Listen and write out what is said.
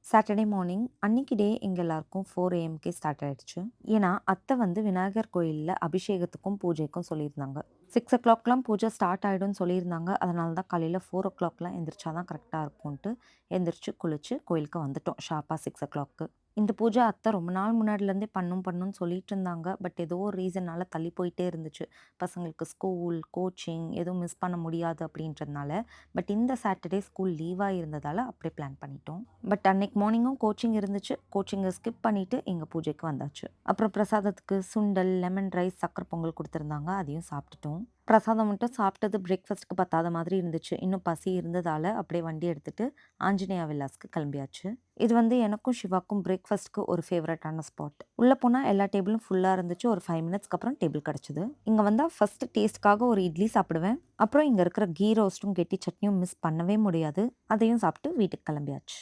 Saturday morning அன்னைக்கு டே எங்க எல்லாருக்கும் 4 ஏஎம்கே ஸ்டார்ட் ஆயிடுச்சு. ஏன்னா, அத்தை வந்து விநாயகர் கோயில்ல அபிஷேகத்துக்கும், பூஜைக்கும் சொல்லியிருந்தாங்க. 6:00லாம் பூஜை ஸ்டார்ட் ஆயிடும்னு சொல்லியிருந்தாங்க. அதனால தான் காலையில 4:00லாம் எந்திரிச்சா தான் கரெக்ட்டா இருக்கும்ன்ட்டு, எந்திரிச்சு, குளிச்சு கோயிலுக்கு வந்துட்டோம் ஷார்ப்பா 6:00க்கு. இந்த பூஜை அத்தை ரொம்ப நாள் முன்னாடிலேருந்தே பண்ணணும்னு சொல்லிட்டு இருந்தாங்க. பட் ஏதோ ஒரு ரீசன்னால தள்ளி போயிட்டே இருந்துச்சு. பசங்களுக்கு ஸ்கூல், கோச்சிங் எதுவும் மிஸ் பண்ண முடியாது அப்படின்றதுனால. பட் இந்த சாட்டர்டே ஸ்கூல் லீவா இருந்ததால அப்படியே பிளான் பண்ணிட்டோம். பட் அன்னைக்கு மார்னிங்கும் கோச்சிங் இருந்துச்சு. கோச்சிங்க ஸ்கிப் பண்ணிட்டு எங்க பூஜைக்கு வந்தாச்சு. அப்புறம் பிரசாதத்துக்கு சுண்டல், லெமன் ரைஸ், சக்கரை பொங்கல் குடுத்துருந்தாங்க. அதையும் சாப்பிட்டுட்டோம். பிரசாதம் மட்டும் சாப்பிட்டது பிரேக்ஃபாஸ்ட்க்கு பத்தாத மாதிரி இருந்துச்சு. இன்னும் பசி இருந்ததால அப்படியே வண்டி எடுத்துட்டு ஆஞ்சநேயா வில்லாஸ்க்கு கிளம்பியாச்சு. இது வந்து எனக்கும் சிவாக்கும் பிரேக்ஃபாஸ்ட்க்கு ஒரு ஃபேவரட்டான ஸ்பாட். உள்ள போனா எல்லா டேபிளும் ஃபுல்லா இருந்துச்சு. ஒரு 5 மினிட்ஸ்க்கு அப்புறம் டேபிள் கிடைச்சது. இங்க வந்தா ஃபர்ஸ்ட் டேஸ்ட்காக ஒரு இட்லி சாப்பிடுவேன். அப்புறம் இங்க இருக்கிற கீ ரோஸ்ட்டும், கெட்டி சட்னியும் மிஸ் பண்ணவே முடியாது. அதையும் சாப்பிட்டு வீட்டுக்கு கிளம்பியாச்சு.